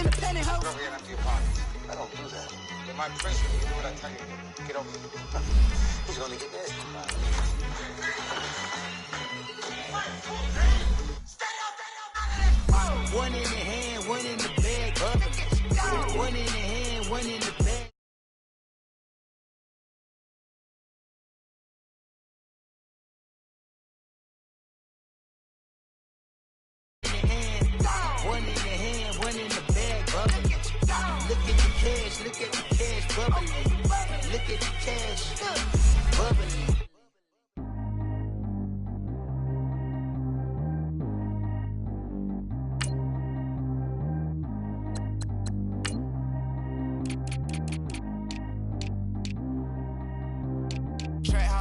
in the penthouse. Get over here and empty your pockets. I don't do that. In my prison, you do what I tell you to do. Get over here. He's gonna get this. One in the hand, one in the bag. One in the hand, one in the bag. One in the hand, one in the bag. Look at the cash, look at the cash bubbling. Look at the cash bubbling.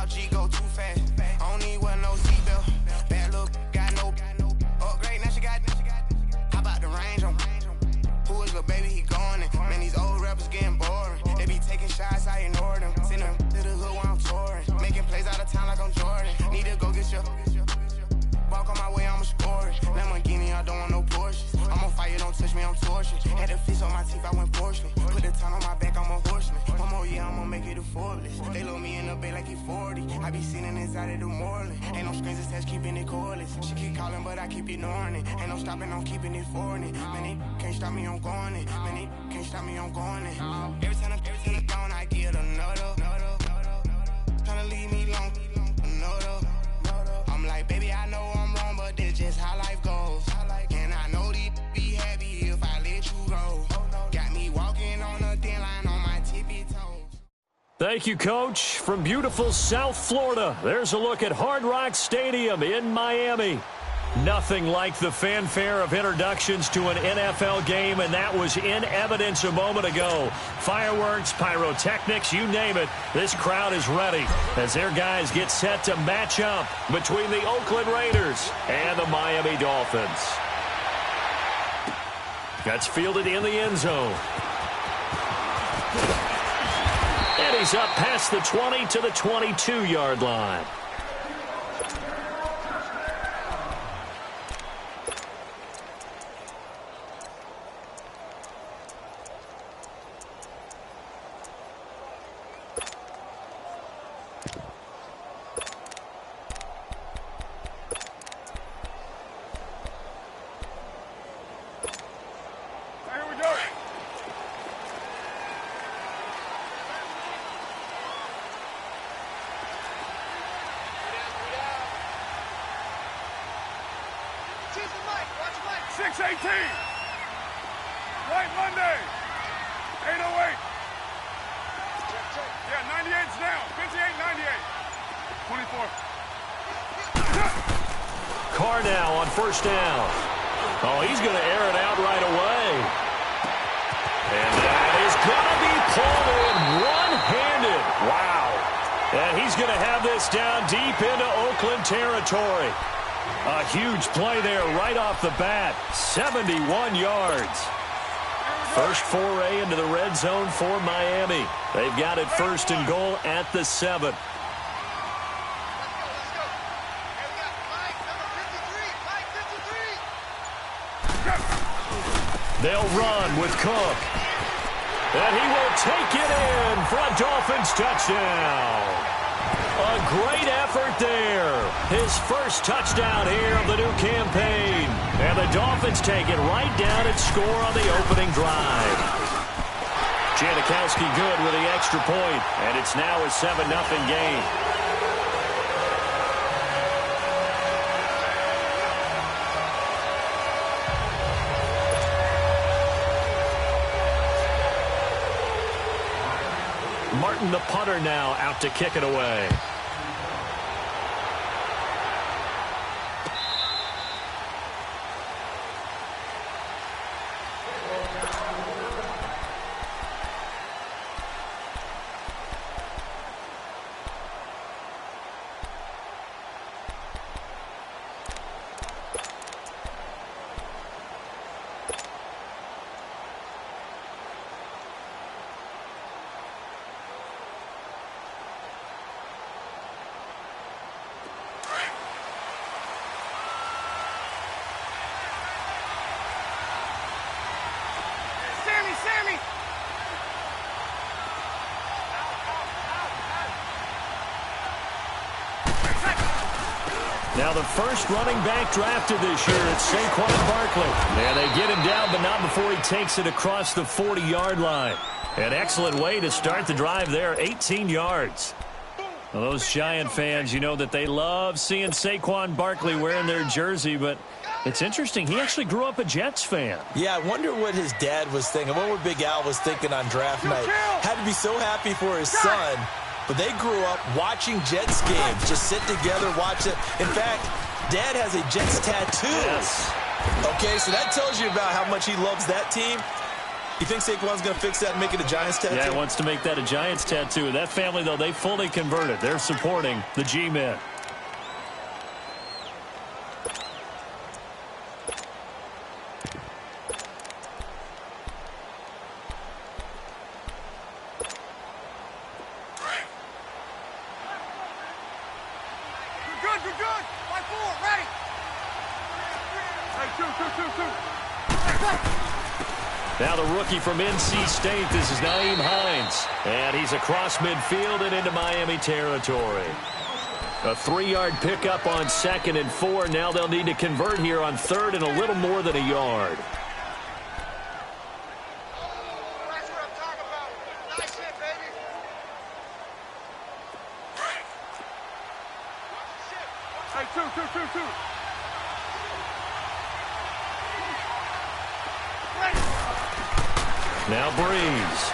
G go too fast. I don't need one no seatbelt. Bad look, got no upgrade. Now she got. How about the range on? Who is little baby? He gone. Man, these old rappers getting boring. They be taking shots, I ignore them. Send them to the hood while I'm touring. Making plays out of town like I'm Jordan. Need to go get your. Walk on my way, I'ma score it. Lamborghini, I don't want no Porsches. I'm on fire, don't touch me, I'm tortured. Had the fist on my teeth, I went porcelain. Put the town on my back, I'm a horseman. One more year, I'ma make it a Forbes. They load me in the bay like he 40. I be seen inside of the Moreland. Ain't no screens attached, keeping it cordless. She keep calling, but I keep ignoring it. Ain't no stopping, I'm keeping it foreign it. Man, they can't stop me, I'm going it. Man, they can't stop me, I'm going it. Every time I'm gone, I get another. Tryna leave me long, another. I'm like, baby, I know I'm wrong, but this just how life goes. And I know these be happy if I let you go. Got me walking on a thin line on my tippy toes. Thank you, Coach. From beautiful South Florida, there's a look at Hard Rock Stadium in Miami. Nothing like the fanfare of introductions to an NFL game, and that was in evidence a moment ago. Fireworks, pyrotechnics, you name it. This crowd is ready as their guys get set to match up between the Oakland Raiders and the Miami Dolphins. Gets fielded in the end zone. And he's up past the 20 to the 22-yard line. First down. Oh, he's going to air it out right away. And that is going to be pulled in one-handed. Wow. And he's going to have this down deep into Oakland territory. A huge play there right off the bat. 71 yards. First foray into the red zone for Miami. They've got it first and goal at the 7. They'll run with Cook. And he will take it in for a Dolphins touchdown. A great effort there. His first touchdown here of the new campaign. And the Dolphins take it right down and score on the opening drive. Janikowski good with the extra point. And it's now a 7-0 game. Martin, the punter, now out to kick it away. Now the first running back drafted this year, it's Saquon Barkley. And they get him down, but not before he takes it across the 40-yard line. An excellent way to start the drive there, 18 yards. Well, those Giant fans, you know that they love seeing Saquon Barkley wearing their jersey, but it's interesting. He actually grew up a Jets fan. Yeah, I wonder what his dad was thinking. What would Big Al was thinking on draft night? Had to be so happy for his son. But they grew up watching Jets games, just sit together, watch it. In fact, Dad has a Jets tattoo. Yes. Okay, so that tells you about how much he loves that team. You think Saquon's going to fix that and make it a Giants tattoo? Yeah, he wants to make that a Giants tattoo. That family, though, they fully converted. They're supporting the G-Men. Now the rookie from NC State, this is Nyheim Hines. And he's across midfield and into Miami territory. A 3-yard pickup on 2nd and 4. Now they'll need to convert here on 3rd and a little more than a yard. That's what I'm talking about. Nice hit, baby. Hey, two. Now Breeze.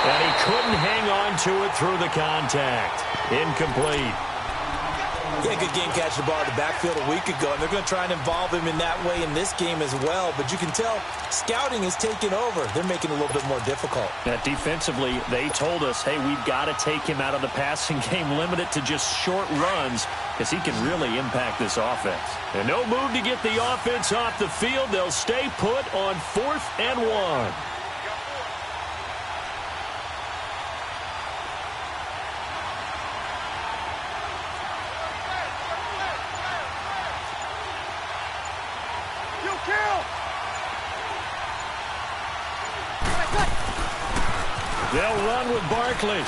And he couldn't hang on to it through the contact. Incomplete. Yeah, good game catching the ball in the backfield a week ago, and they're going to try and involve him in that way in this game as well. But you can tell scouting is taking over. They're making it a little bit more difficult. Now, defensively, they told us, hey, we've got to take him out of the passing game, limit it to just short runs, because he can really impact this offense. And no move to get the offense off the field. They'll stay put on 4th and 1. They'll run with Barkley.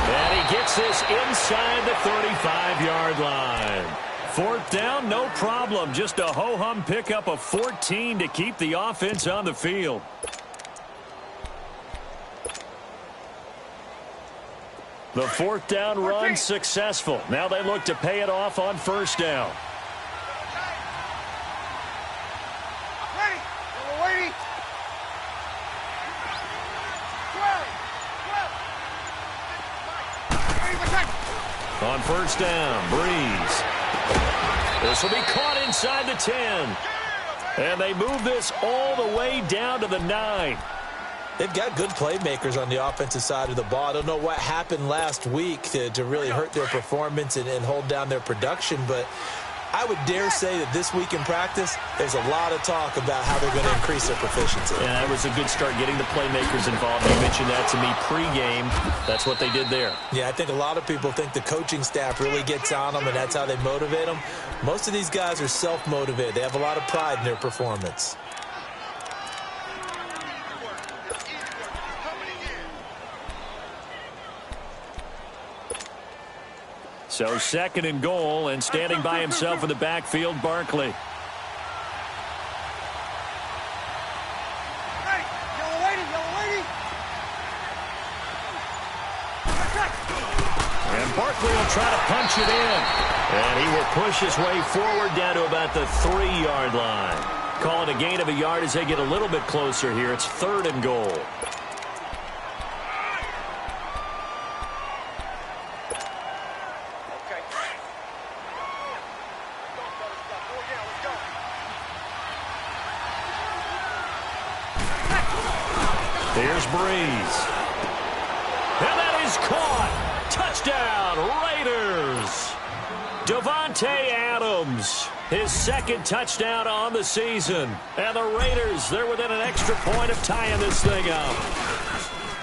And he gets this inside the 35-yard line. 4th down, no problem. Just a ho-hum pickup of 14 to keep the offense on the field. The 4th down run successful. Now they look to pay it off on 1st down. On 1st down, Breeze. This will be caught inside the 10. And they move this all the way down to the 9. They've got good playmakers on the offensive side of the ball. I don't know what happened last week to really hurt their performance and hold down their production, but I would dare say that this week in practice, there's a lot of talk about how they're going to increase their proficiency. Yeah, that was a good start, getting the playmakers involved. You mentioned that to me pregame. That's what they did there. Yeah, I think a lot of people think the coaching staff really gets on them, and that's how they motivate them. Most of these guys are self-motivated. They have a lot of pride in their performance. So 2nd and goal, and standing by himself in the backfield, Barkley. And Barkley will try to punch it in. And he will push his way forward down to about the 3-yard line. Call it a gain of a yard as they get a little bit closer here. It's 3rd and goal. Here's Breeze. And that is caught. Touchdown, Raiders. Davante Adams, his 2nd touchdown on the season. And the Raiders, they're within an extra point of tying this thing up.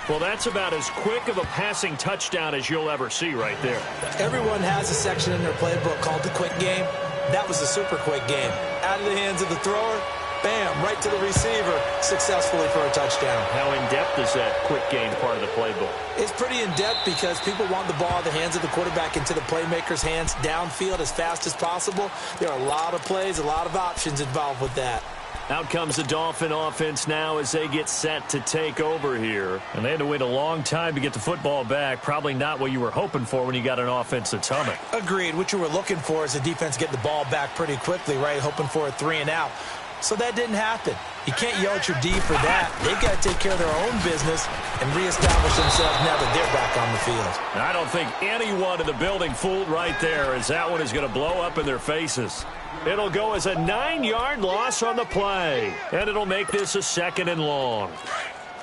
Well, that's about as quick of a passing touchdown as you'll ever see right there. Everyone has a section in their playbook called the quick game. That was a super quick game. Out of the hands of the thrower, Bam, right to the receiver, successfully for a touchdown. How in-depth is that quick game part of the playbook? It's pretty in-depth because people want the ball in the hands of the quarterback into the playmaker's hands downfield as fast as possible. There are a lot of plays, a lot of options involved with that. Out comes the Dolphin offense now as they get set to take over here. And they had to wait a long time to get the football back. Probably not what you were hoping for when you got an offense that's humming. Agreed. What you were looking for is the defense get the ball back pretty quickly, right? Hoping for a 3-and-out. So that didn't happen. You can't yell at your D for that. They've got to take care of their own business and reestablish themselves now that they're back on the field. I don't think anyone in the building fooled right there, as that one is going to blow up in their faces. It'll go as a 9-yard loss on the play, and it'll make this a 2nd and long.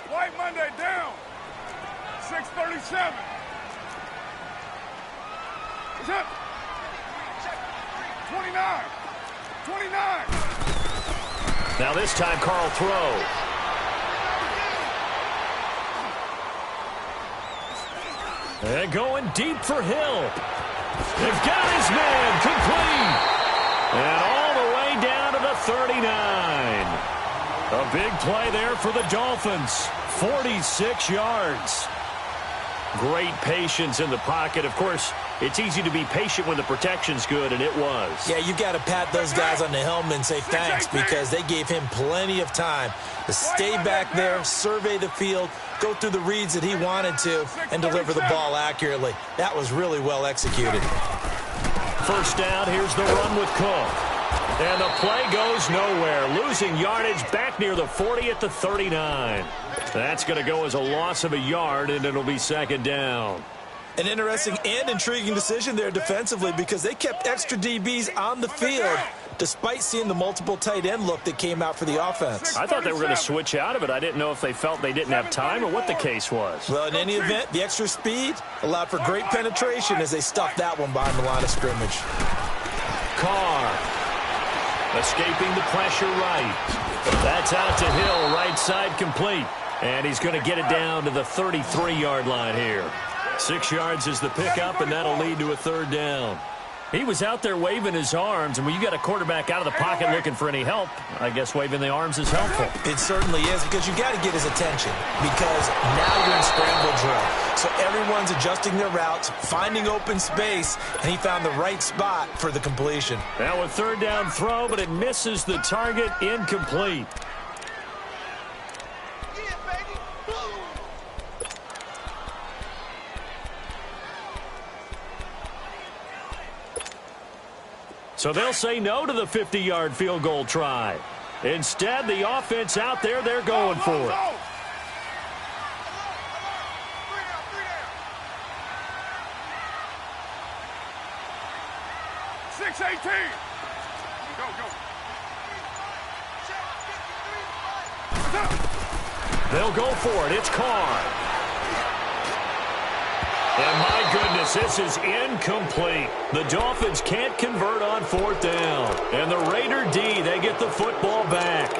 White Monday down. 6:37. It's up. 29. 29. Now this time, Carl throws. And going deep for Hill. They've got his man complete. And all the way down to the 39. A big play there for the Dolphins. 46 yards. Great patience in the pocket. Of course, it's easy to be patient when the protection's good, and it was. Yeah, you got to pat those guys on the helmet and say thanks because they gave him plenty of time to stay back there, survey the field, go through the reads that he wanted to, and deliver the ball accurately. That was really well executed. First down, here's the run with Cook. And the play goes nowhere. Losing yardage back near the 40 at the 39. That's going to go as a loss of a yard, and it'll be 2nd down. An interesting and intriguing decision there defensively because they kept extra DBs on the field despite seeing the multiple tight end look that came out for the offense. I thought they were going to switch out of it. I didn't know if they felt they didn't have time or what the case was. Well, in any event, the extra speed allowed for great penetration as they stuffed that one behind the line of scrimmage. Carr escaping the pressure right. That's out to Hill, right side complete. And he's going to get it down to the 33-yard line here. 6 yards is the pickup, and that'll lead to a 3rd down. He was out there waving his arms, and when you got a quarterback out of the pocket looking for any help, I guess waving the arms is helpful. It certainly is because you got to get his attention because now you're in scramble drill. So everyone's adjusting their routes, finding open space, and he found the right spot for the completion. Now a 3rd down throw, but it misses the target, incomplete. So they'll say no to the 50-yard field goal try. Instead, the offense out there, they're going for it. 6:18. Go. They'll go for it. It's Carr. And my goodness, this is incomplete. The Dolphins can't convert on 4th down. And the Raider D, they get the football back.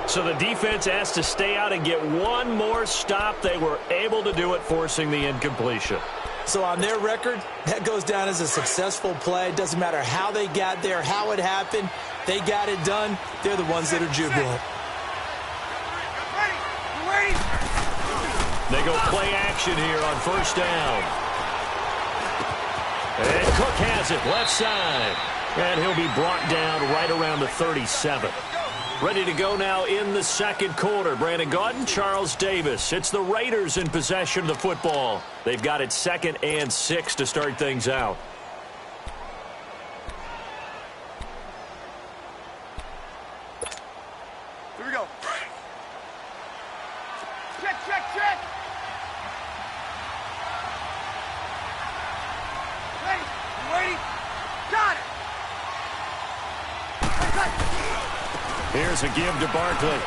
So the defense has to stay out and get one more stop. They were able to do it, forcing the incompletion. So on their record, that goes down as a successful play. It doesn't matter how they got there, how it happened. They got it done. They're the ones that are jubilant. They go play action here on 1st down. And Cook has it left side. And he'll be brought down right around the 37. Ready to go now in the 2nd quarter. Brandon Gaudin, Charles Davis. It's the Raiders in possession of the football. They've got it 2nd and 6 to start things out. Here we go. Check. Ready. Got it. Here's a give to Barkley.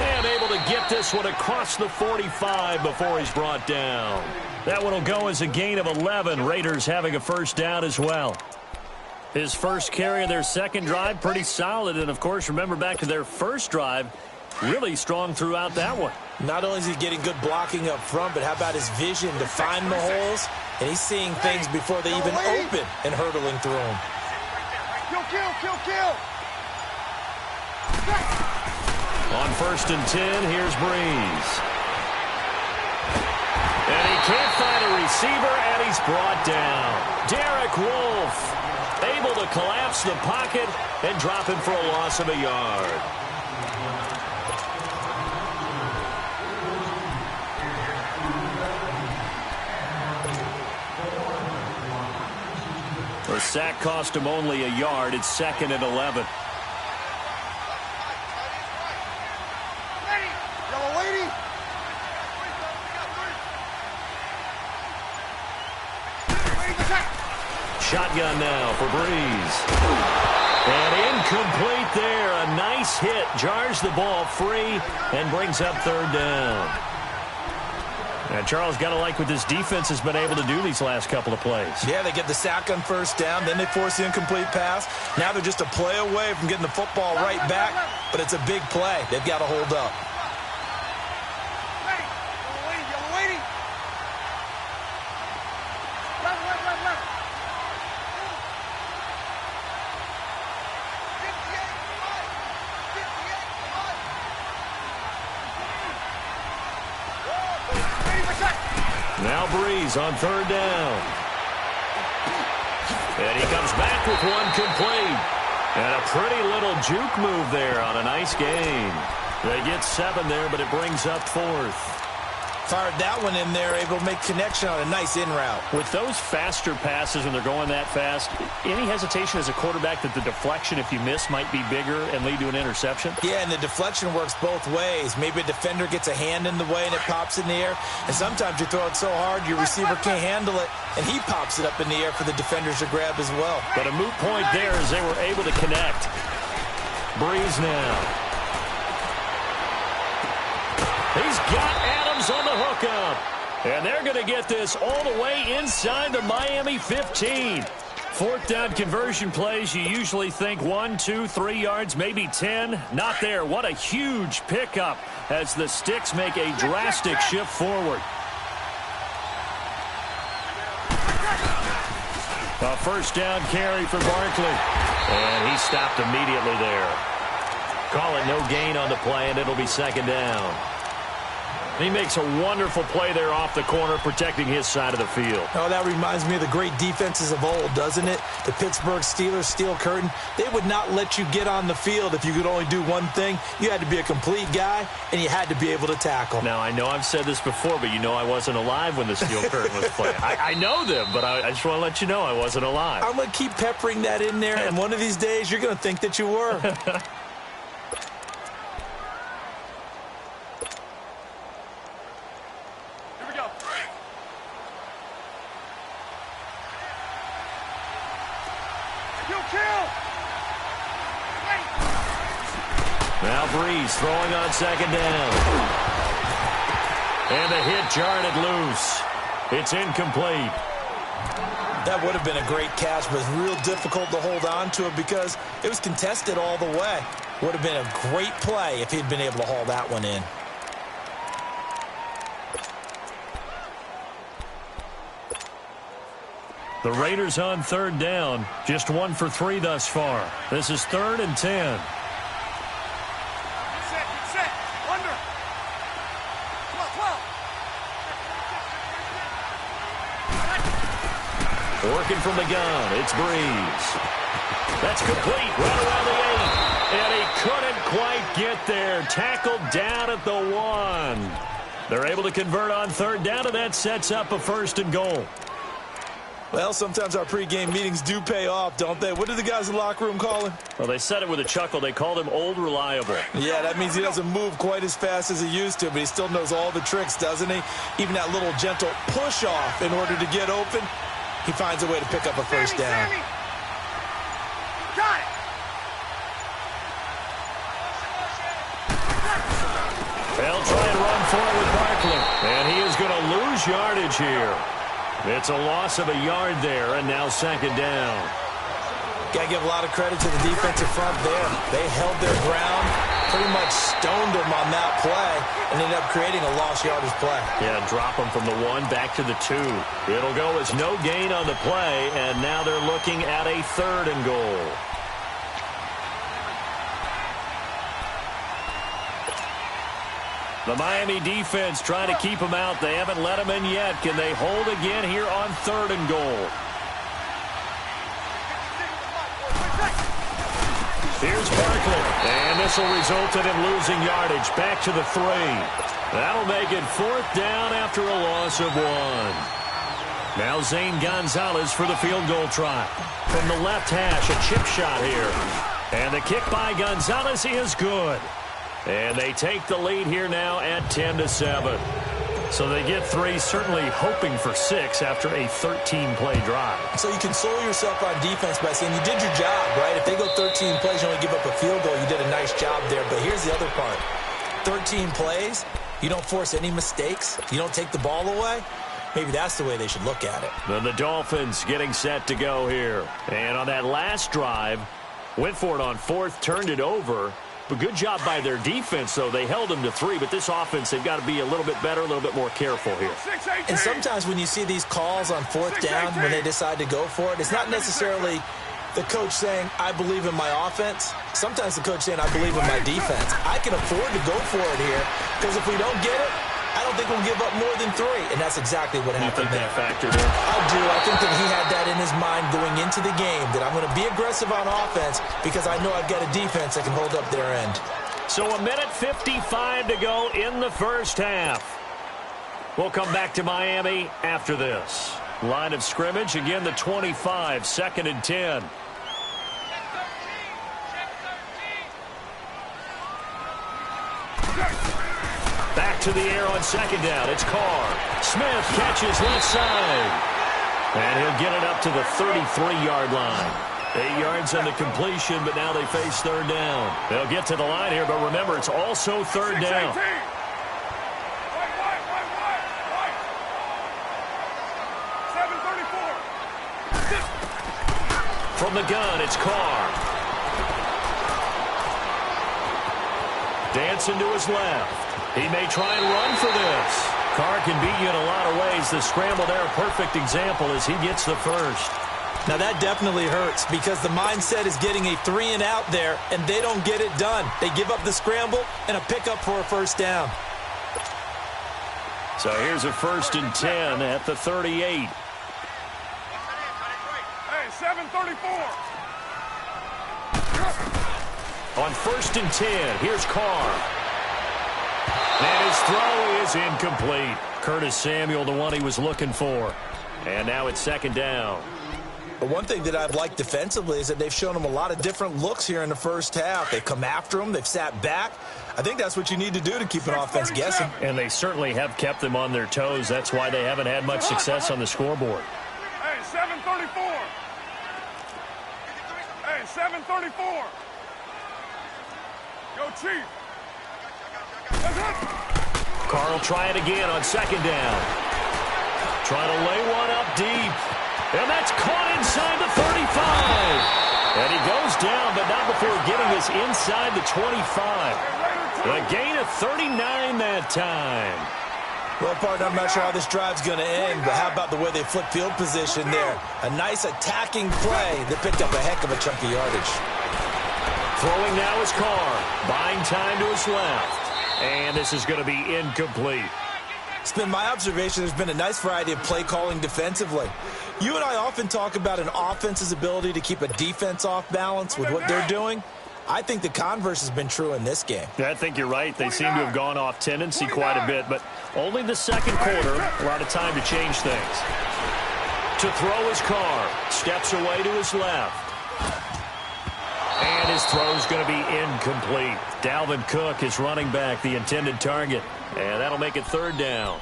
And able to get this one across the 45 before he's brought down. That one will go as a gain of 11. Raiders having a 1st down as well. His first carry of their 2nd drive, pretty solid. And, of course, remember back to their 1st drive, really strong throughout that one. Not only is he getting good blocking up front, but how about his vision to find the holes? And he's seeing things before they even open and hurdling through them. Kill. On 1st and 10, here's Breeze. And he can't find a receiver, and he's brought down. Derek Wolfe able to collapse the pocket and drop him for a loss of a yard. The sack cost him only a yard. It's 2nd and 11. Shotgun now for Breeze. And incomplete there. A nice hit. Jars the ball free and brings up 3rd down. And Charles, got to like what this defense has been able to do these last couple of plays. Yeah, they get the sack on 1st down, then they force the incomplete pass. Now they're just a play away from getting the football right back, but it's a big play. They've got to hold up. Now Breeze on 3rd down. And he comes back with one complete. And a pretty little juke move there on a nice gain. They get 7 there, but it brings up 4th. Fired that one in there, able to make connection on a nice in route. With those faster passes when they're going that fast, any hesitation as a quarterback that the deflection, if you miss, might be bigger and lead to an interception? Yeah, and the deflection works both ways. Maybe a defender gets a hand in the way and it pops in the air. And sometimes you throw it so hard your receiver can't handle it, and he pops it up in the air for the defenders to grab as well. But a moot point there as they were able to connect. Breeze now. He's got Adams on the hookup. And they're going to get this all the way inside the Miami 15. 4th down conversion plays, you usually think 1, 2, 3 yards, maybe 10. Not there. What a huge pickup as the Sticks make a drastic shift forward. A 1st down carry for Barkley. And he stopped immediately there. Call it no gain on the play, and it'll be 2nd down. He makes a wonderful play there off the corner, protecting his side of the field. Oh, that reminds me of the great defenses of old, doesn't it? The Pittsburgh Steelers, steel curtain. They would not let you get on the field if you could only do one thing. You had to be a complete guy, and you had to be able to tackle. Now, I know I've said this before, but you know I wasn't alive when the steel curtain was playing. I know them, but I just want to let you know I wasn't alive. I'm going to keep peppering that in there, and one of these days you're going to think that you were. Now Breeze throwing on 2nd down. And the hit jarred it loose. It's incomplete. That would have been a great catch, but it's real difficult to hold on to it because it was contested all the way. Would have been a great play if he'd been able to haul that one in. The Raiders on 3rd down. Just 1 for 3 thus far. This is 3rd and 10. Working from the gun, it's Breeze. That's complete, right around the 8. And he couldn't quite get there. Tackled down at the 1. They're able to convert on 3rd down, and that sets up a 1st and goal. Well, sometimes our pregame meetings do pay off, don't they? What did the guys in the locker room call him? Well, they said it with a chuckle. They called him Old Reliable. Yeah, that means he doesn't move quite as fast as he used to, but he still knows all the tricks, doesn't he? Even that little gentle push-off in order to get open. He finds a way to pick up a 1st down. Got it. They'll try and run forward with Barkley. And he is going to lose yardage here. It's a loss of a yard there, and now 2nd down. Got to give a lot of credit to the defensive front there. They held their ground, pretty much stoned them on that play, and ended up creating a lost yardage play. Yeah, drop them from the 1 back to the 2. It'll go as no gain on the play, and now they're looking at a 3rd and goal. The Miami defense trying to keep them out. They haven't let them in yet. Can they hold again here on 3rd and goal? Here's Barkley. And this will result in him losing yardage. Back to the 3. That'll make it 4th down after a loss of 1. Now Zane Gonzalez for the field goal try. From the left hash, a chip shot here. And the kick by Gonzalez is good. And they take the lead here now at 10-7. So they get 3, certainly hoping for 6 after a 13-play drive. So you console yourself on defense by saying you did your job, right? If they go 13 plays, you only give up a field goal, you did a nice job there. But here's the other part. 13 plays, you don't force any mistakes, you don't take the ball away. Maybe that's the way they should look at it. Then the Dolphins getting set to go here. And on that last drive, went for it on 4th, turned it over. But good job by their defense, though. They held them to 3, but this offense, they've got to be a little bit better, a little bit more careful here. And sometimes when you see these calls on 4th down, when they decide to go for it, it's not necessarily the coach saying, I believe in my offense. Sometimes the coach saying, I believe in my defense. I can afford to go for it here, because if we don't get it, I don't think we'll give up more than 3, and that's exactly what happened there. You think that factored in? I do. I think that he had that in his mind going into the game, that I'm going to be aggressive on offense because I know I've got a defense that can hold up their end. So 1:55 to go in the first half. We'll come back to Miami after this. Line of scrimmage, again the 25, 2nd and 10. Back to the air on 2nd down. It's Carr. Smith catches left side. And he'll get it up to the 33-yard line. 8 yards on the completion, but now they face 3rd down. They'll get to the line here, but remember, it's also 3rd down. From the gun, it's Carr. Dancing to his left. He may try and run for this. Carr can beat you in a lot of ways. The scramble there, a perfect example as he gets the first. Now that definitely hurts because the mindset is getting a 3 and out there, and they don't get it done. They give up the scramble and a pickup for a 1st down. So here's a 1st and 10 at the 38. Hey, 734. On 1st and 10, here's Carr. And his throw is incomplete. Curtis Samuel, the one he was looking for. And now it's 2nd down. But one thing that I've liked defensively is that they've shown him a lot of different looks here in the first half. They've come after him. They've sat back. I think that's what you need to do to keep an offense guessing. And they certainly have kept them on their toes. That's why they haven't had much success on the scoreboard. Hey, 734. Hey, 734. Go, Chief. Carr will try it again on 2nd down. Trying to lay one up deep. And that's caught inside the 35. And he goes down, but not before getting this inside the 25. A gain of 39 that time. Well, partner, I'm not sure how this drive's going to end, but how about the way they flip field position there? A nice attacking play that picked up a heck of a chunk of yardage. Throwing now is Carr. Buying time to his left. And this is going to be incomplete. It's been my observation there's been a nice variety of play calling defensively. You and I often talk about an offense's ability to keep a defense off balance with what they're doing. I think the converse has been true in this game. I think you're right. They seem to have gone off tendency quite a bit, but only the 2nd quarter, a lot of time to change things. To throw is Carr. Steps away to his left. And his throw is going to be incomplete. Dalvin Cook is running back, the intended target. And that'll make it 3rd down.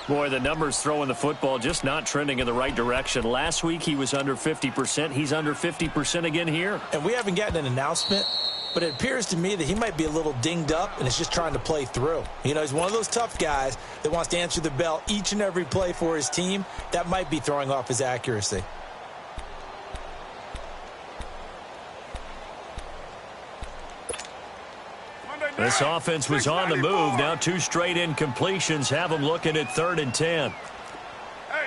Boy, the numbers throwing the football just not trending in the right direction. Last week he was under 50%. He's under 50% again here. And we haven't gotten an announcement, but it appears to me that he might be a little dinged up and is just trying to play through. You know, he's one of those tough guys that wants to answer the bell each and every play for his team. That might be throwing off his accuracy. This offense was on the move. Now 2 straight incompletions have them looking at 3rd and 10. Hey,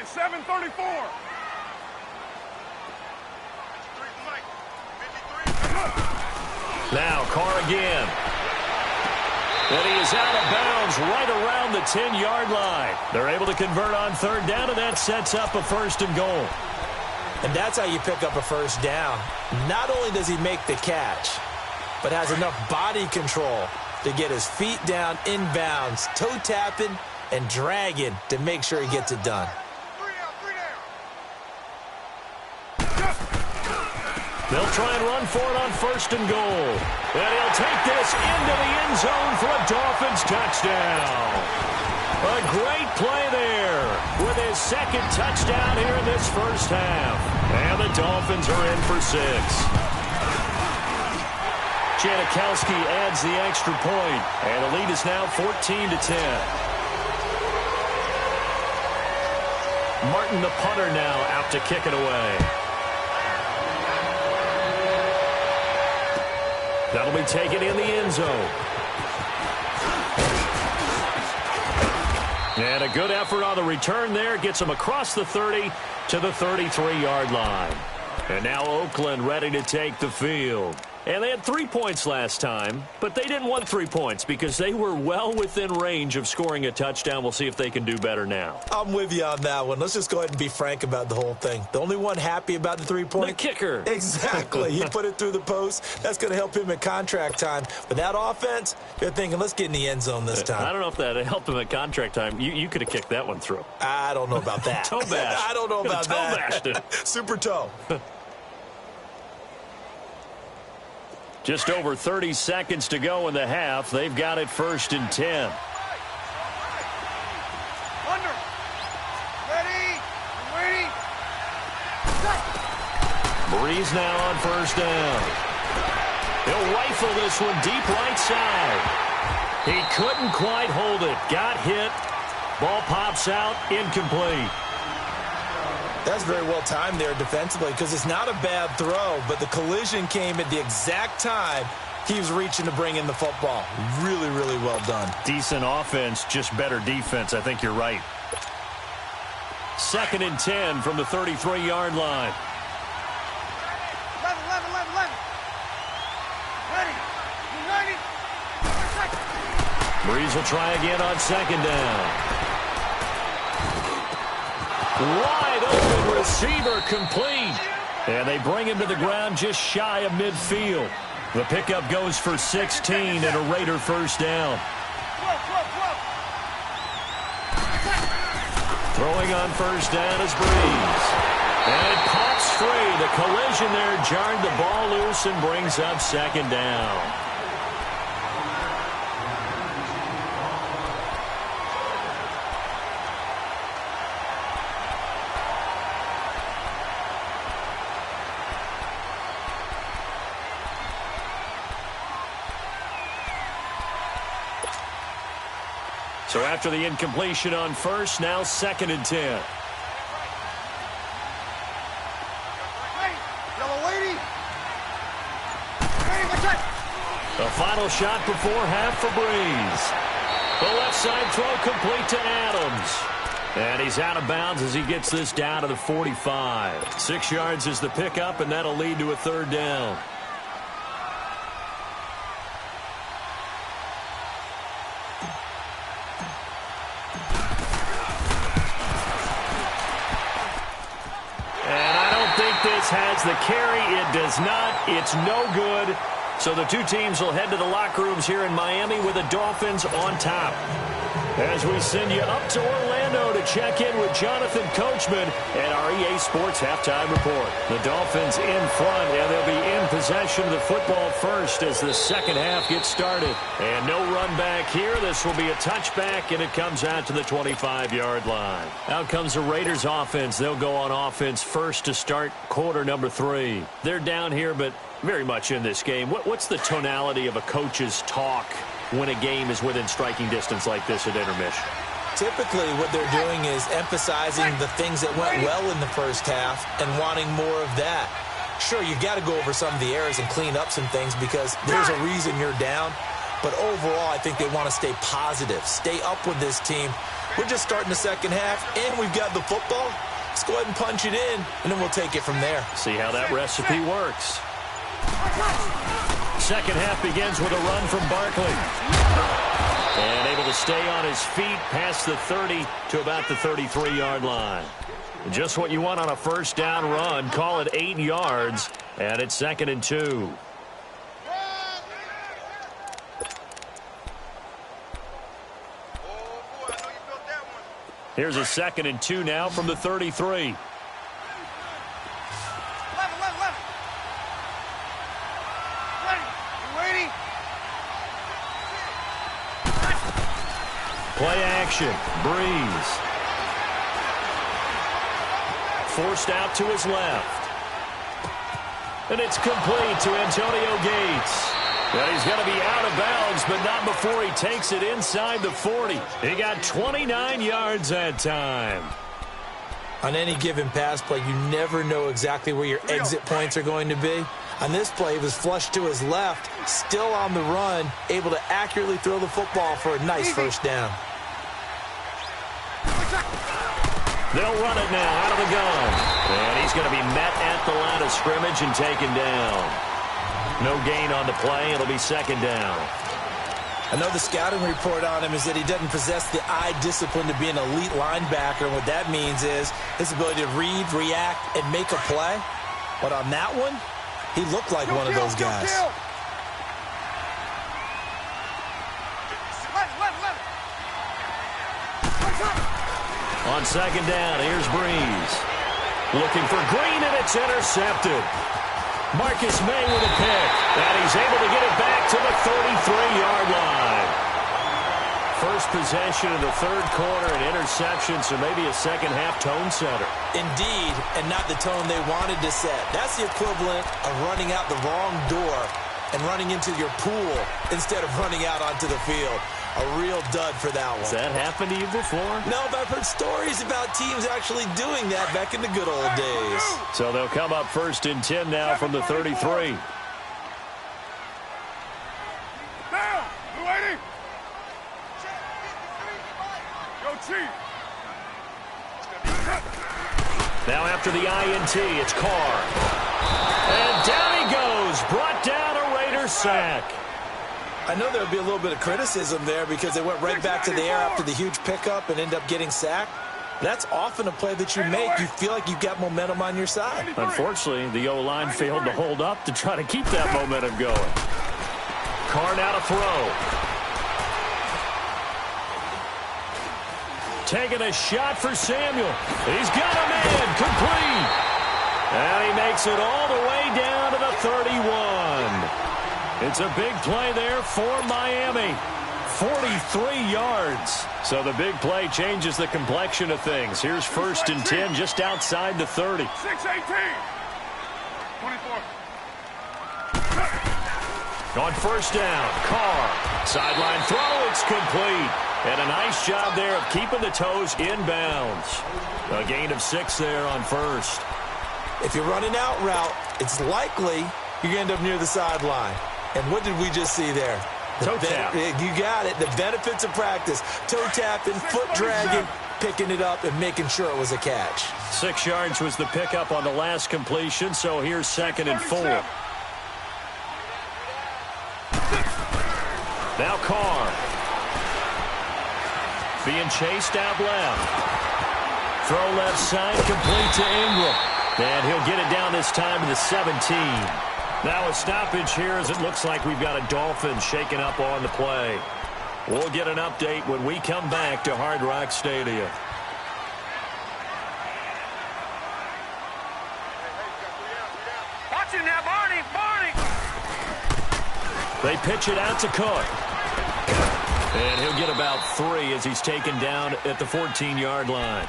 734. Now Carr again. And he is out of bounds right around the 10-yard line. They're able to convert on third down, and that sets up a first and goal. And that's how you pick up a first down. Not only does he make the catch, but has enough body control to get his feet down inbounds, toe tapping and dragging to make sure he gets it done. They'll try and run for it on first and goal. And he'll take this into the end zone for a Dolphins touchdown. A great play there with his second touchdown here in this first half. And the Dolphins are in for 6. Janikowski adds the extra point, and the lead is now 14-10. Martin, the punter, now out to kick it away. That'll be taken in the end zone. And a good effort on the return there. Gets him across the 30 to the 33-yard line. And now Oakland ready to take the field. And they had 3 points last time, but they didn't want 3 points because they were well within range of scoring a touchdown. We'll see if they can do better now. I'm with you on that one. Let's just go ahead and be frank about the whole thing. The only one happy about the 3-point? The kicker. Exactly. He put it through the post. That's going to help him at contract time. But that offense, they're thinking, let's get in the end zone this time. I don't know if that helped him at contract time. You could have kicked that one through. I don't know about that. Toe bash. I don't know about that. Toe bashed it. Super toe. Just over 30 seconds to go in the half. They've got it 1st and 10. Under. Ready. Waiting. Breeze now on first down. He'll rifle this one deep right side. He couldn't quite hold it. Got hit. Ball pops out. Incomplete. That's very well timed there defensively because it's not a bad throw, but the collision came at the exact time he was reaching to bring in the football. Really, really well done. Decent offense, just better defense. I think you're right. 2nd and 10 from the 33-yard line. 11. Ready. United. Breeze will try again on 2nd down. Wide open receiver complete. And they bring him to the ground just shy of midfield. The pickup goes for 16 and a Raider first down. Throwing on first down is Breeze. And it pops free. The collision there jarred the ball loose and brings up 2nd down. So after the incompletion on first, now 2nd and 10. The final shot before half for Breeze. The left side throw complete to Adams. And he's out of bounds as he gets this down to the 45. 6 yards is the pickup, and that'll lead to a 3rd down. Has the carry. It does not. It's no good. So the two teams will head to the locker rooms here in Miami with the Dolphins on top. As we send you up to Orlando to check in with Jonathan Coachman and our EA Sports Halftime Report. The Dolphins in front, and they'll be in possession of the football first as the second half gets started. And no run back here. This will be a touchback, and it comes out to the 25-yard line. Out comes the Raiders offense. They'll go on offense first to start quarter number 3. They're down here, but very much in this game. What's the tonality of a coach's talk when a game is within striking distance like this at intermission? Typically, what they're doing is emphasizing the things that went well in the first half and wanting more of that. Sure, you've got to go over some of the errors and clean up some things because there's a reason you're down. But overall, I think they want to stay positive, stay up with this team. We're just starting the second half, and we've got the football. Let's go ahead and punch it in, and then we'll take it from there. See how that recipe works. Second half begins with a run from Barkley. And able to stay on his feet past the 30 to about the 33-yard line. Just what you want on a first down run. Call it 8 yards, and it's 2nd and 2. Here's a 2nd and 2 now from the 33. Play action. Breeze. Forced out to his left. And it's complete to Antonio Gates. And he's going to be out of bounds, but not before he takes it inside the 40. He got 29 yards that time. On any given pass play, you never know exactly where your exit points are going to be. On this play, he was flushed to his left, still on the run, able to accurately throw the football for a nice first down. They'll run it now out of the gun. And he's going to be met at the line of scrimmage and taken down. No gain on the play. It'll be 2nd down. I know the scouting report on him is that he doesn't possess the eye discipline to be an elite linebacker. And what that means is his ability to read, react, and make a play. But on that one, he looked like one of those guys. On 2nd down, here's Breeze. Looking for Green, and it's intercepted. Marcus May with a pick, and he's able to get it back to the 33-yard line. First possession of the 3rd quarter, an interception, so maybe a second-half tone setter. Indeed, and not the tone they wanted to set. That's the equivalent of running out the wrong door and running into your pool instead of running out onto the field. A real dud for that one. Has that happened to you before? No, but I've heard stories about teams actually doing that back in the good old days. So they'll come up 1st and 10 now from the 33. Now, you ready? Go, Chief. Now after the INT, it's Carr. And down he goes. Brought down a Raider sack. I know there'll be a little bit of criticism there because they went right back to the air after the huge pickup and end up getting sacked. That's often a play that you make. You feel like you've got momentum on your side. Unfortunately, the O-line failed to hold up to try to keep that momentum going. Carr now to throw. Taking a shot for Samuel. He's got a man. Complete. And he makes it all the way down to the 31. It's a big play there for Miami. 43 yards. So the big play changes the complexion of things. Here's 1st and 10 just outside the 30. 6-18. 24. On 1st down, Carr. Sideline throw, it's complete. And a nice job there of keeping the toes inbounds. A gain of 6 there on 1st. If you're running out route, it's likely you're going to end up near the sideline. And what did we just see there? Toe tap. You got it. The benefits of practice. Toe tapping, foot dragging, picking it up, and making sure it was a catch. 6 yards was the pickup on the last completion, so here's 2nd and 4. Now Carr. Being chased out left. Throw left side, complete to Ingram. And he'll get it down this time to the 17. Now a stoppage here as it looks like we've got a Dolphin shaking up on the play. We'll get an update when we come back to Hard Rock Stadium. Watch it now, Barney. They pitch it out to Cook. And he'll get about 3 as he's taken down at the 14-yard line.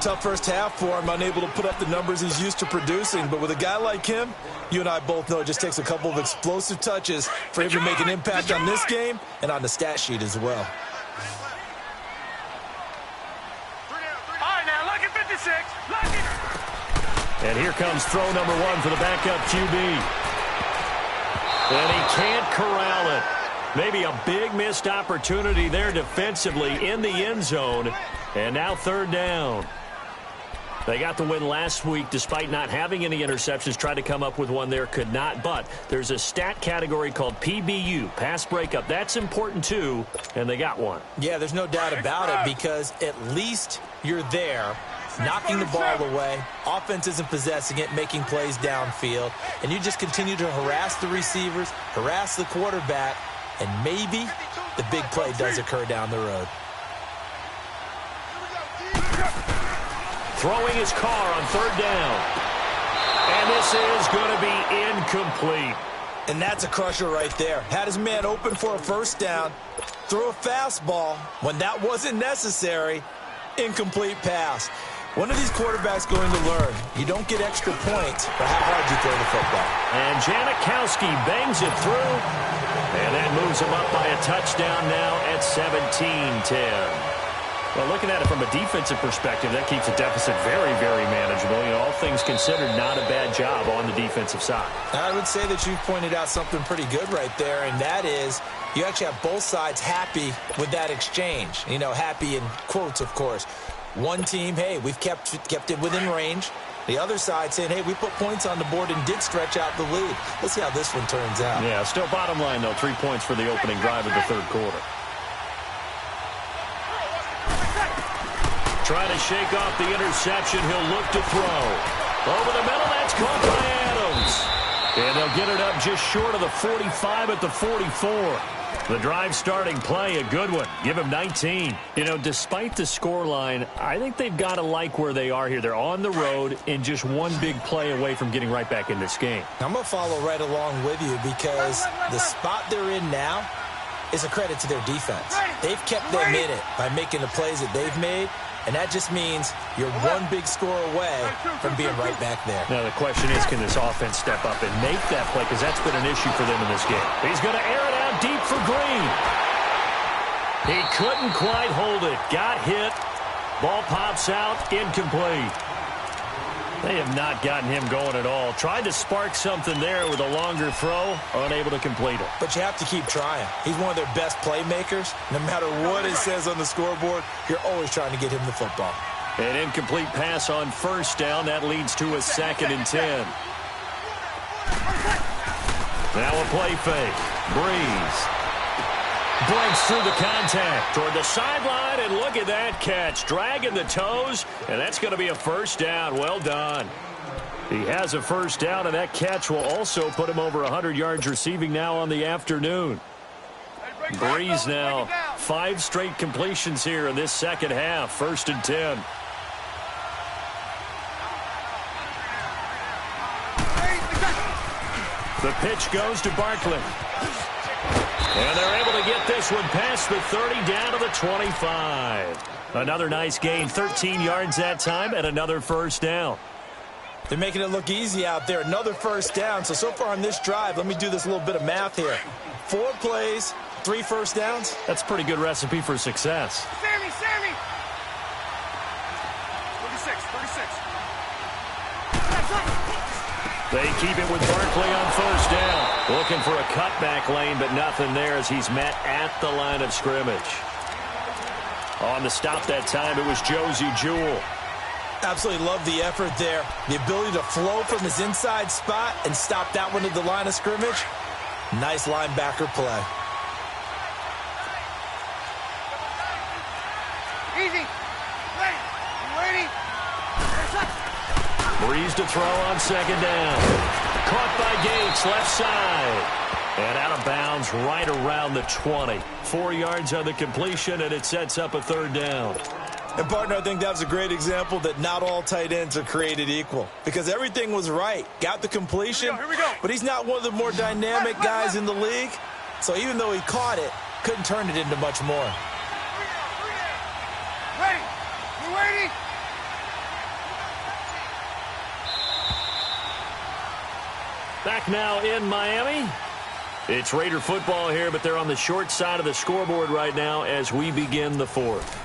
Tough first half for him, unable to put up the numbers he's used to producing. But with a guy like him, you and I both know it just takes a couple of explosive touches for him to make an impact on this game and on the stat sheet as well. All right, now, look at 56. Look it. And here comes throw number 1 for the backup QB. And he can't corral it. Maybe a big missed opportunity there defensively in the end zone. And now 3rd down. They got the win last week despite not having any interceptions. Tried to come up with one there, could not. But there's a stat category called PBU, pass breakup. That's important too, and they got one. Yeah, there's no doubt about it because at least you're there, knocking the ball away. Offense isn't possessing it, making plays downfield. And you just continue to harass the receivers, harass the quarterback, and maybe the big play does occur down the road. Throwing his car on third down. And this is going to be incomplete. And that's a crusher right there. Had his man open for a first down, threw a fastball when that wasn't necessary, incomplete pass. When are these quarterbacks going to learn? You don't get extra points for how hard you throw the football. And Janikowski bangs it through. And that moves him up by a touchdown now at 17-10. Well, looking at it from a defensive perspective, that keeps the deficit very, very manageable. You know, all things considered, not a bad job on the defensive side. I would say that you've pointed out something pretty good right there, and that is you actually have both sides happy with that exchange. You know, happy in quotes, of course. One team, hey, we've kept it within range. The other side saying, hey, we put points on the board and did stretch out the lead. Let's see how this one turns out. Yeah, still bottom line, though, 3 points for the opening drive of the third quarter. Trying to shake off the interception. He'll look to throw. Over the middle, that's caught by Adams. And they'll get it up just short of the 45 at the 44. The drive starting play, a good one. Give him 19. You know, despite the scoreline, I think they've got to like where they are here. They're on the road and just one big play away from getting right back in this game. I'm going to follow right along with you because the spot they're in now is a credit to their defense. They've kept them in it by making the plays that they've made. And that just means you're one big score away from being right back there. Now, the question is, can this offense step up and make that play? Because that's been an issue for them in this game. He's going to air it out deep for Green. He couldn't quite hold it. Got hit. Ball pops out. Incomplete. They have not gotten him going at all. Tried to spark something there with a longer throw. Unable to complete it. But you have to keep trying. He's one of their best playmakers. No matter what it says on the scoreboard, you're always trying to get him the football. An incomplete pass on first down. That leads to a 2nd and 10. Now a play fake. Breeze breaks through the contact toward the sideline, and look at that catch. Dragging the toes, and that's going to be a first down. Well done. He has a first down, and that catch will also put him over 100 yards receiving now on the afternoon. Breeze now 5 straight completions here in this second half. 1st and 10. The pitch goes to Barkley. And they're able to get this one past the 30 down to the 25. Another nice gain, 13 yards that time, and another first down. They're making it look easy out there. Another first down. So far on this drive, let me do this little bit of math here. 4 plays, 3 first downs. That's a pretty good recipe for success. Sammy! 36. They keep it with Barkley on first down. Looking for a cutback lane, but nothing there as he's met at the line of scrimmage. On the stop that time, it was Josie Jewell. Absolutely love the effort there. The ability to flow from his inside spot and stop that one at the line of scrimmage. Nice linebacker play. Easy. Ready. Breeze to throw on second down. Caught by Gates, left side. And out of bounds right around the 20. 4 yards on the completion, and it sets up a third down. And, partner, I think that was a great example that not all tight ends are created equal. Because everything was right. Got the completion. Here we go. But he's not one of the more dynamic guys in the league. So even though he caught it, couldn't turn it into much more. Ready. You ready? Back now in Miami. It's Raider football here, but they're on the short side of the scoreboard right now as we begin the fourth.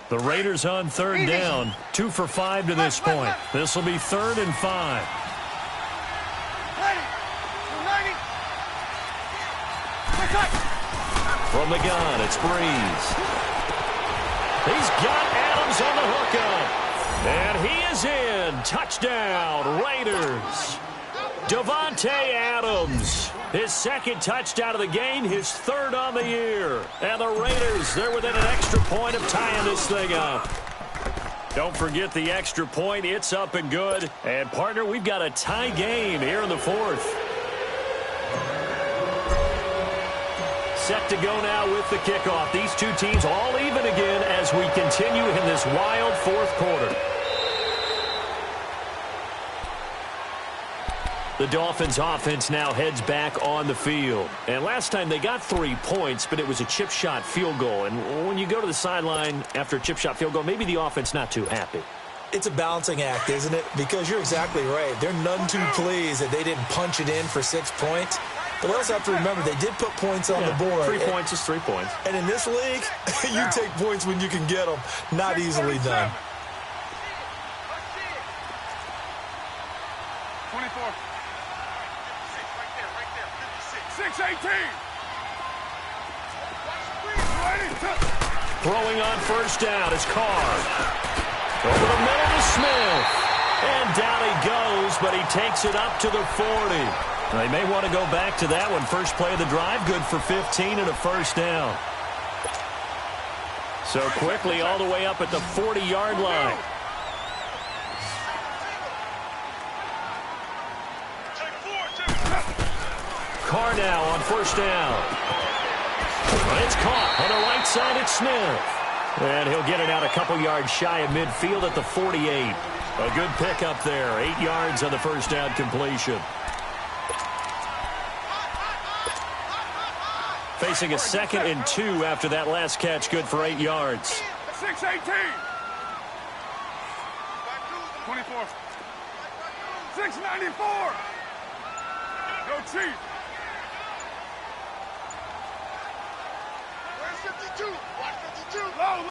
The Raiders on third down. 2 for 5 to this point. This will be 3rd and 5. Ready. 90. From the gun, it's Breeze. He's got Adams on the hookup. And he is in. Touchdown, Raiders. Davante Adams, his second touchdown of the game, his third on the year. And the Raiders, they're within an extra point of tying this thing up. Don't forget the extra point. It's up and good. And, partner, we've got a tie game here in the fourth. Set to go now with the kickoff. These two teams all even again as we continue in this wild fourth quarter. The Dolphins offense now heads back on the field. And last time they got 3 points, but it was a chip shot field goal. And when you go to the sideline after a chip shot field goal, maybe the offense not too happy. It's a balancing act, isn't it? Because you're exactly right. They're none too pleased that they didn't punch it in for 6 points. But we also have to remember they did put points on the board. 3 points is 3 points. And in this league, you take points when you can get them. Not easily done. 24. 6-18. Throwing on first down is Carr. Over the middle to Smith. And down he goes, but he takes it up to the 40. They may want to go back to that one. First play of the drive, good for 15 and a first down. So quickly all the way up at the 40-yard line. Carr now on first down. It's caught on the right side. It's Smith. And he'll get it out a couple yards shy of midfield at the 48. A good pickup there. 8 yards on the first down completion. Facing a 2nd and 2 after that last catch. Good for 8 yards. 6-18. 24. 6-94. Go Chief. Where's 52? Watch 52. Low.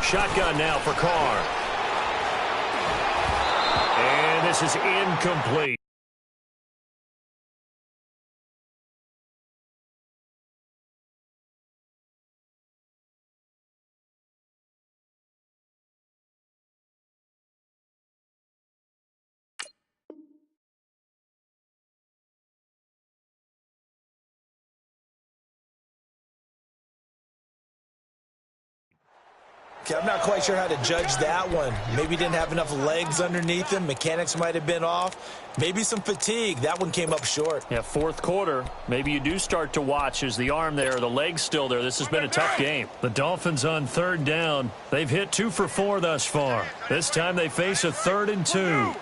Shotgun now for Carr. And this is incomplete. Okay, I'm not quite sure how to judge that one. Maybe didn't have enough legs underneath him. Mechanics might have been off. Maybe some fatigue. That one came up short. Yeah, fourth quarter. Maybe you do start to watch as the arm there, the leg's still there. This has been a tough game. The Dolphins on third down. They've hit 2 for 4 thus far. This time they face a 3rd and 2. 93.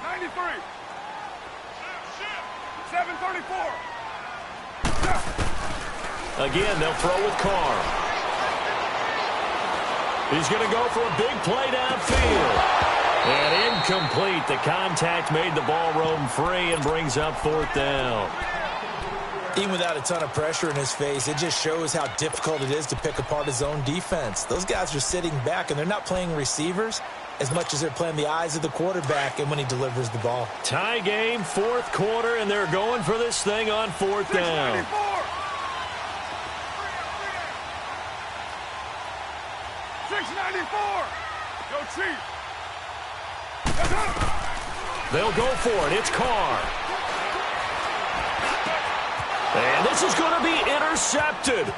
93. Shift. 734. Again, they'll throw with Carr. He's going to go for a big play downfield. And incomplete. The contact made the ball roam free and brings up 4th down. Even without a ton of pressure in his face, it just shows how difficult it is to pick apart his own defense. Those guys are sitting back, and they're not playing receivers as much as they're playing the eyes of the quarterback and when he delivers the ball. Tie game, fourth quarter, and they're going for this thing on 4th down. 694. Go Chief. They'll go for it. It's Carr. And this is going to be intercepted.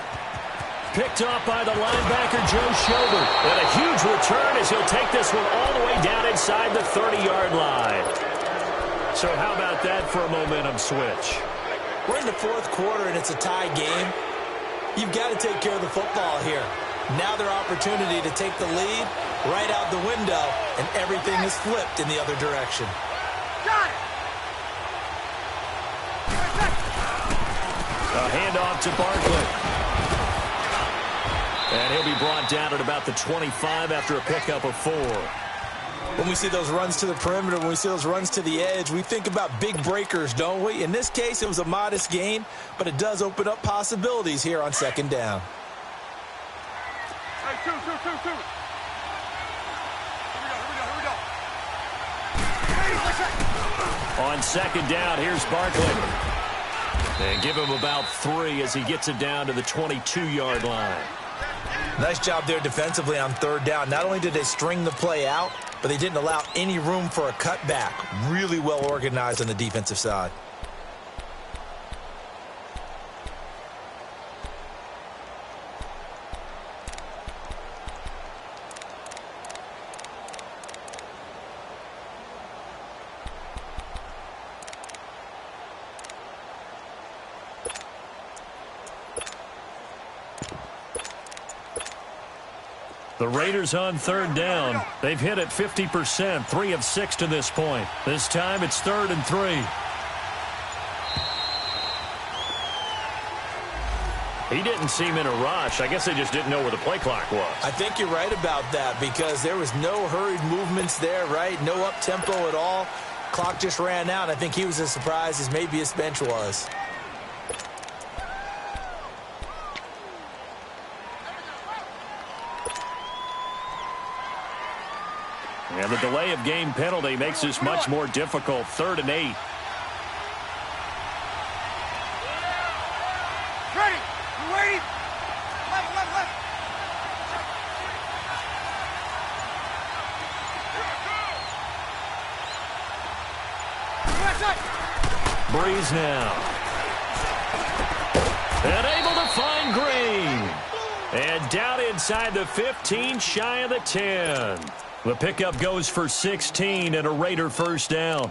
Picked off by the linebacker, Joe Schobert. And a huge return as he'll take this one all the way down inside the 30-yard line. So how about that for a momentum switch? We're in the fourth quarter, and it's a tie game. You've got to take care of the football here. Now their opportunity to take the lead right out the window, and everything is flipped in the other direction. Got it. A handoff to Barkley. And he'll be brought down at about the 25 after a pickup of 4. When we see those runs to the perimeter, when we see those runs to the edge, we think about big breakers, don't we? In this case, it was a modest gain, but it does open up possibilities here on 2nd down. Hey, two. Here we go. On 2nd down, here's Barkley. And give him about 3 as he gets it down to the 22-yard line. Nice job there defensively on third down. Not only did they string the play out, but they didn't allow any room for a cutback. Really well organized on the defensive side. The Raiders on third down. They've hit it 50%, 3 of 6 to this point. This time it's 3rd and 3. He didn't seem in a rush. I guess they just didn't know where the play clock was. I think you're right about that because there was no hurried movements there, right? No up-tempo at all. Clock just ran out. I think he was as surprised as maybe his bench was. And the delay of game penalty makes this much more difficult. 3rd and 8. Ready. You ready? Left. Breeze now. And able to find Green. And down inside the 15, shy of the 10. The pickup goes for 16 and a Raider first down.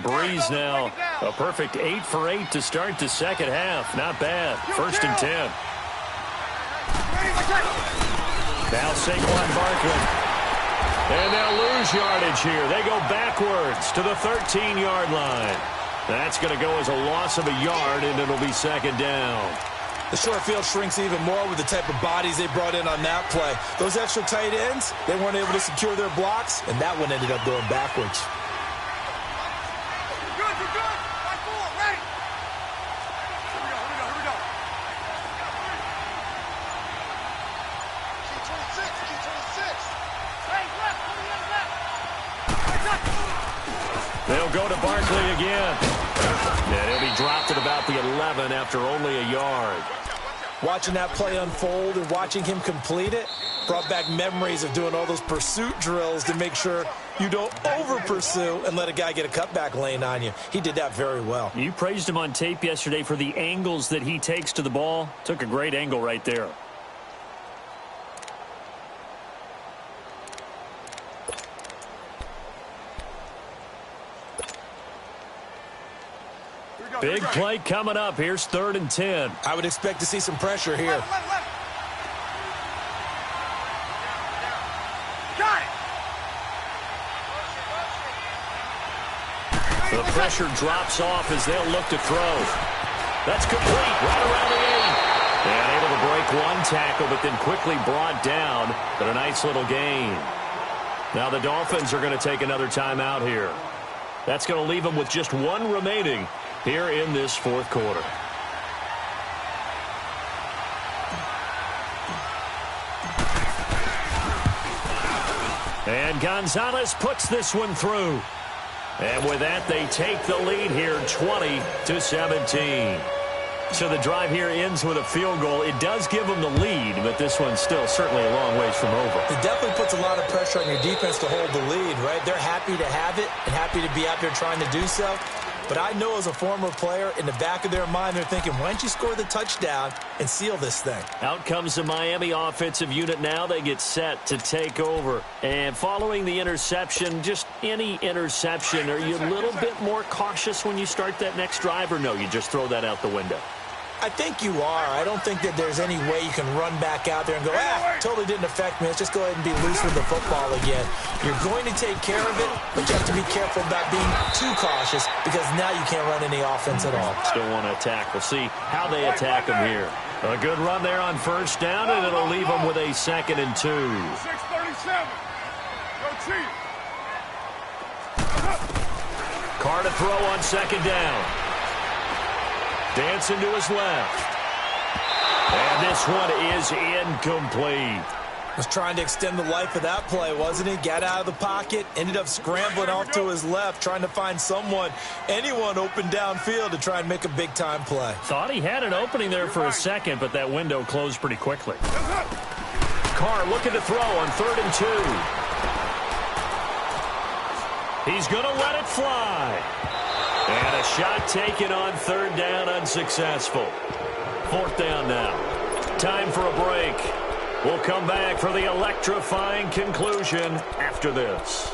Breeze now. A perfect 8 for 8 to start the second half. Not bad. 1st and 10. Now Saquon Barkley. And they'll lose yardage here. They go backwards to the 13-yard line. That's going to go as a loss of a yard, and it'll be 2nd down. The short field shrinks even more with the type of bodies they brought in on that play. Those extra tight ends, they weren't able to secure their blocks, and that one ended up going backwards. You're good. Right forward. Ready. Here we go. Hey, left. They'll go to Barkley again. And he'll be dropped at about the 11 after only a yard. Watching that play unfold and watching him complete it brought back memories of doing all those pursuit drills to make sure you don't over-pursue and let a guy get a cutback lane on you. He did that very well. You praised him on tape yesterday for the angles that he takes to the ball. Took a great angle right there. Big play coming up. Here's 3rd and 10. I would expect to see some pressure here. Got it. The pressure drops off as they'll look to throw. That's complete right around the 8. And able to break one tackle, but then quickly brought down. But a nice little gain. Now the Dolphins are going to take another timeout here. That's going to leave them with just 1 remaining here in this 4th quarter. And Gonzalez puts this one through. And with that, they take the lead here 20-17. So the drive here ends with a field goal. It does give them the lead, but this one's still certainly a long ways from over. It definitely puts a lot of pressure on your defense to hold the lead, right? They're happy to have it and happy to be out there trying to do so. But I know as a former player, in the back of their mind, they're thinking, why don't you score the touchdown and seal this thing? Out comes the Miami offensive unit now. They get set to take over. And following the interception, just any interception, are you a little bit more cautious when you start that next drive, or no, you just throw that out the window? I think you are. I don't think that there's any way you can run back out there and go, totally didn't affect me. Let's just go ahead and be loose with the football again. You're going to take care of it, but you have to be careful about being too cautious because now you can't run any offense at all. Still want to attack. We'll see how they attack them here. A good run there on 1st down, and it'll leave them with a 2nd and 2. 6:37. Go Chief. Carr to throw on 2nd down. Dancing to his left. And this one is incomplete. Was trying to extend the life of that play, wasn't he? Got out of the pocket, ended up scrambling off to his left, trying to find anyone open downfield to try and make a big-time play. Thought he had an opening there for a second, but that window closed pretty quickly. Carr looking to throw on 3rd and 2. He's going to let it fly. And a shot taken on 3rd down, unsuccessful. 4th down now. Time for a break. We'll come back for the electrifying conclusion after this.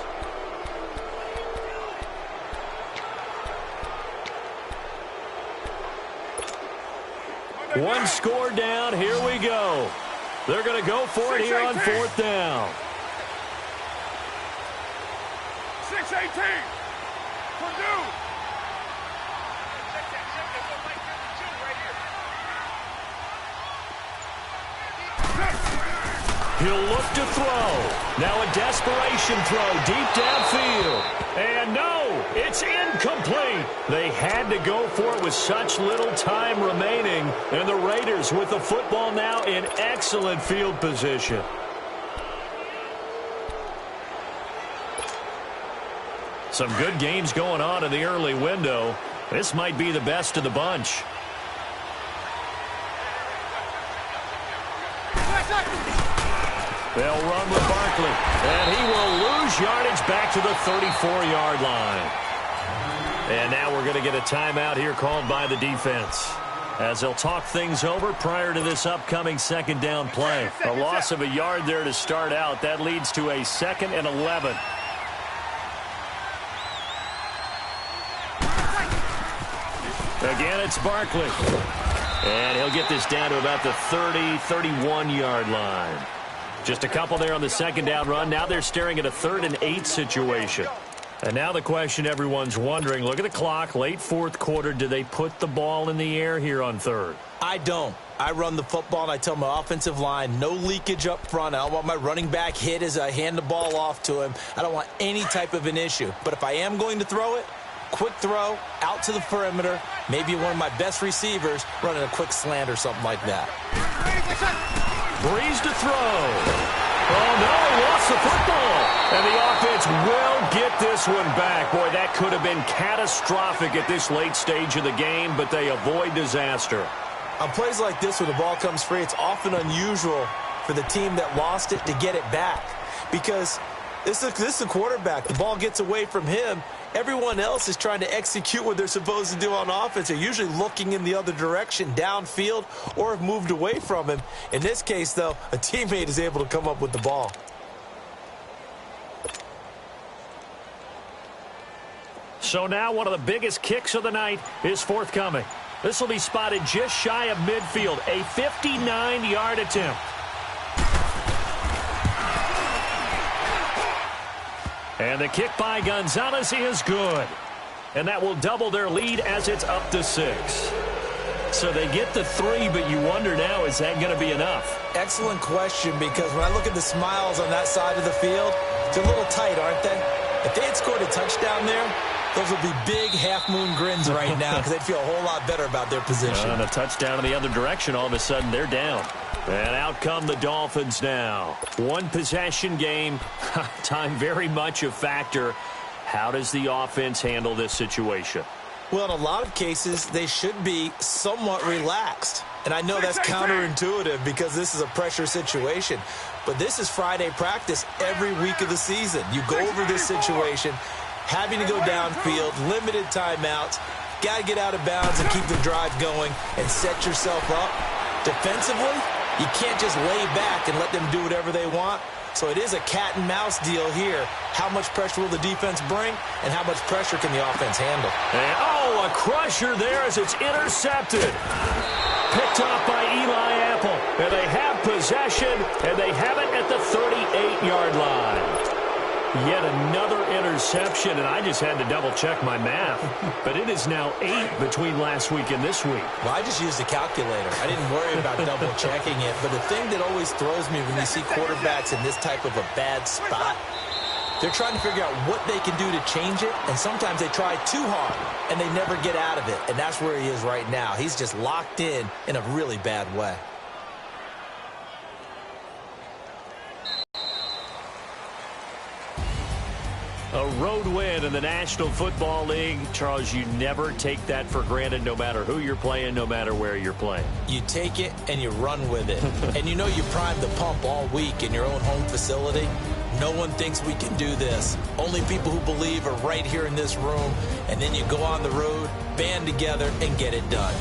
One score down. Here we go. They're going to go for it here on 4th down. 6-18. Purdue. He'll look to throw. Now a desperation throw deep downfield. And no, it's incomplete. They had to go for it with such little time remaining. And the Raiders with the football now in excellent field position. Some good games going on in the early window. This might be the best of the bunch. They'll run with Barkley, and he will lose yardage back to the 34-yard line. And now we're going to get a timeout here called by the defense, as they'll talk things over prior to this upcoming 2nd down play. A loss of a yard there to start out. That leads to a 2nd and 11. Again, it's Barkley. And he'll get this down to about the 31-yard line. Just a couple there on the 2nd down run. Now they're staring at a 3rd and 8 situation. And now the question everyone's wondering, look at the clock, late 4th quarter. Do they put the ball in the air here on 3rd? I don't. I run the football, and I tell my offensive line, no leakage up front. I don't want my running back hit as I hand the ball off to him. I don't want any type of an issue. But if I am going to throw it, quick throw, out to the perimeter, maybe one of my best receivers running a quick slant or something like that. Breeze to throw. Oh, no, he lost the football. And the offense will get this one back. Boy, that could have been catastrophic at this late stage of the game, but they avoid disaster. On plays like this where the ball comes free, it's often unusual for the team that lost it to get it back. Because this is a quarterback. The ball gets away from him. Everyone else is trying to execute what they're supposed to do on offense. They're usually looking in the other direction, downfield, or have moved away from him. In this case, though, a teammate is able to come up with the ball. So now one of the biggest kicks of the night is forthcoming. This will be spotted just shy of midfield, a 59-yard attempt. And the kick by Gonzalez is good. And that will double their lead as it's up to 6. So they get the 3, but you wonder now, is that going to be enough? Excellent question, because when I look at the smiles on that side of the field, they're a little tight, aren't they? If they had scored a touchdown there, those would be big half-moon grins right now because they'd feel a whole lot better about their position. And a touchdown in the other direction, all of a sudden they're down. And out come the Dolphins now. One possession game. Time very much a factor. How does the offense handle this situation? Well, in a lot of cases, they should be somewhat relaxed. And I know that's counterintuitive because this is a pressure situation. But this is Friday practice every week of the season. You go over this situation, having to go downfield, limited timeouts, got to get out of bounds and keep the drive going and set yourself up. Defensively, you can't just lay back and let them do whatever they want. So it is a cat and mouse deal here. How much pressure will the defense bring, and how much pressure can the offense handle? And, a crusher there as it's intercepted. Picked off by Eli Apple. And they have possession, and they have it at the 38-yard line. Yet another interception, and I just had to double-check my math. But it is now 8 between last week and this week. Well, I just used a calculator. I didn't worry about double-checking it. But the thing that always throws me when you see quarterbacks in this type of a bad spot, they're trying to figure out what they can do to change it, and sometimes they try too hard, and they never get out of it. And that's where he is right now. He's just locked in a really bad way. A road win in the National Football League. Charles, you never take that for granted no matter who you're playing, no matter where you're playing. You take it and you run with it. And you know you primed the pump all week in your own home facility. No one thinks we can do this. Only people who believe are right here in this room. And then you go on the road, band together, and get it done.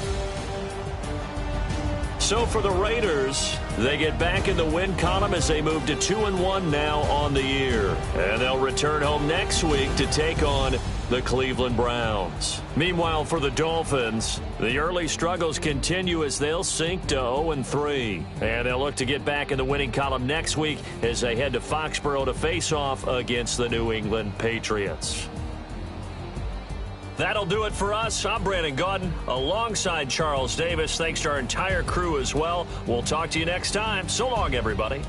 So for the Raiders, they get back in the win column as they move to 2-1 now on the year. And they'll return home next week to take on the Cleveland Browns. Meanwhile, for the Dolphins, the early struggles continue as they'll sink to 0-3. And they'll look to get back in the winning column next week as they head to Foxborough to face off against the New England Patriots. That'll do it for us. I'm Brandon Gaudin alongside Charles Davis. Thanks to our entire crew as well. We'll talk to you next time. So long, everybody.